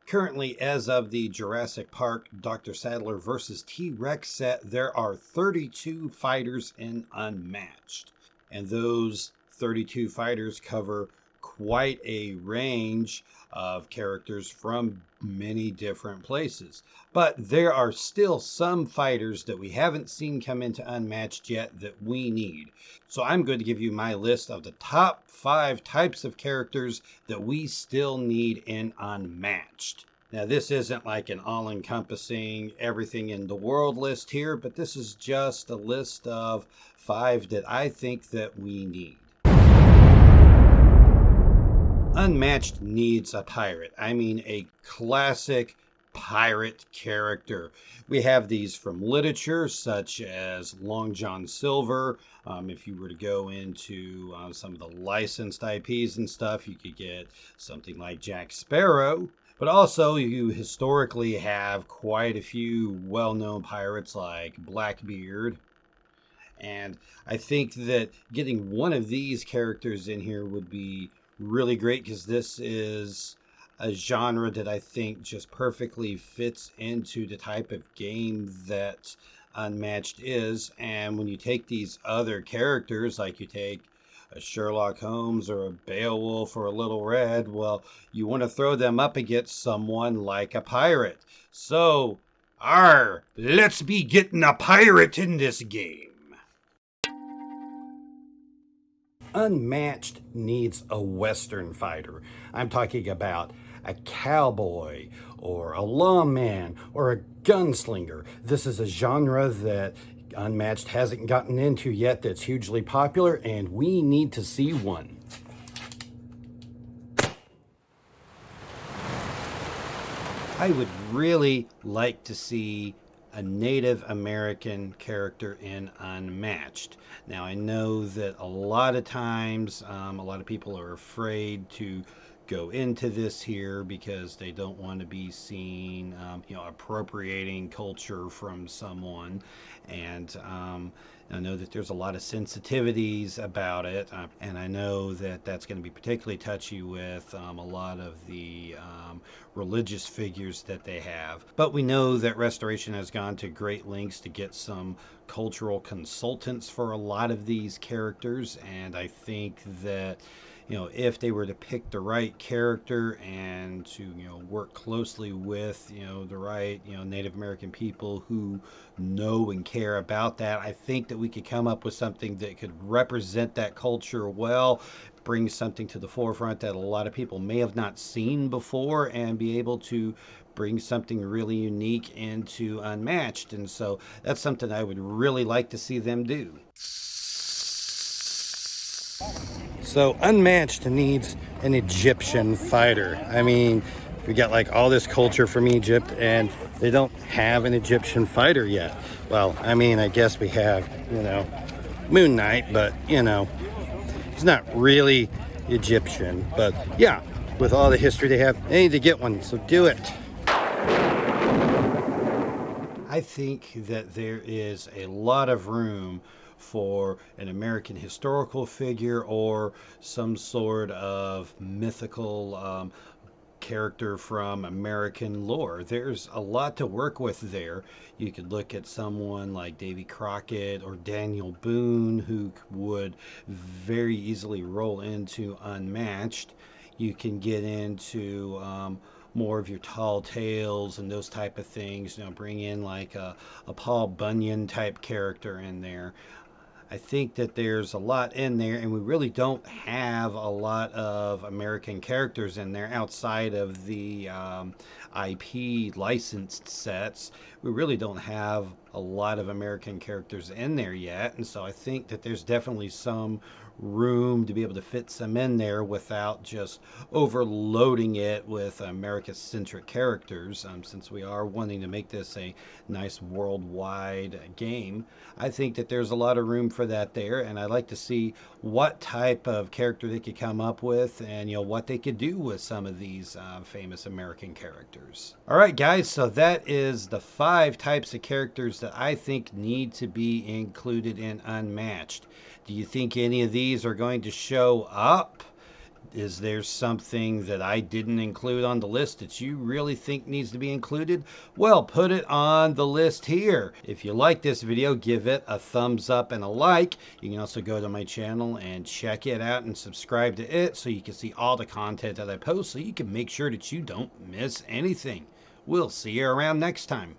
Currently, as of the Jurassic Park Dr. Sadler versus T-Rex set, there are 32 fighters in Unmatched. And those 32 fighters cover quite a range of characters from many different places. But there are still some fighters that we haven't seen come into Unmatched yet that we need. So I'm going to give you my list of the top 5 types of characters that we still need in Unmatched. Now, this isn't like an all-encompassing everything in the world list here, but this is just a list of 5 that I think that we need. Unmatched needs a pirate. I mean, a classic pirate character. We have these from literature, such as Long John Silver. If you were to go into some of the licensed IPs and stuff, you could get something like Jack Sparrow. But also, you historically have quite a few well-known pirates like Blackbeard. And I think that getting one of these characters in here would be really great because this is a genre that I think just perfectly fits into the type of game that Unmatched is. And when you take these other characters, like you take a Sherlock Holmes or a Beowulf or a Little Red, well, you want to throw them up against someone like a pirate. So, let's be getting a pirate in this game. Unmatched needs a Western fighter. I'm talking about a cowboy or a lawman or a gunslinger. This is a genre that Unmatched hasn't gotten into yet that's hugely popular, and we need to see one. I would really like to see a Native American character in Unmatched. Now, I know that a lot of times, a lot of people are afraid to go into this here because they don't want to be seen, appropriating culture from someone. And I know that there's a lot of sensitivities about it, and I know that that's going to be particularly touchy with a lot of the religious figures that they have. But we know that Restoration has gone to great lengths to get some cultural consultants for a lot of these characters, and I think that if they were to pick the right character and to work closely with the right Native American people who know and care about that, I think that we could come up with something that could represent that culture well, bring something to the forefront that a lot of people may have not seen before, and be able to bring something really unique into Unmatched. And so that's something I would really like to see them do. So Unmatched needs an Egyptian fighter. I mean, we got like all this culture from Egypt, and they don't have an Egyptian fighter yet. Well, I mean, I guess we have, Moon Knight, but, he's not really Egyptian. But yeah, with all the history they have, they need to get one, so do it. I think that there is a lot of room for an American historical figure or some sort of mythical character from American lore. There's a lot to work with there. You could look at someone like Davy Crockett or Daniel Boone, who would very easily roll into Unmatched. You can get into more of your tall tales and those type of things. Bring in like a Paul Bunyan type character in there. I think that there's a lot in there, and we really don't have a lot of American characters in there outside of the IP licensed sets. We really don't have a lot of American characters in there yet, and so I think that there's definitely some room to be able to fit some in there without just overloading it with America-centric characters. Since we are wanting to make this a nice worldwide game, I think that there's a lot of room for that there, and I'd like to see what type of character they could come up with, and what they could do with some of these famous American characters. All right, guys, so that is the 5 types of characters that I think need to be included in Unmatched. Do you think any of these are going to show up Is there something that I didn't include on the list that you really think needs to be included? Well, put it on the list here. If you like this video, give it a thumbs up and a like. You can also go to my channel and check it out and subscribe to it so you can see all the content that I post so you can make sure that you don't miss anything. We'll see you around next time.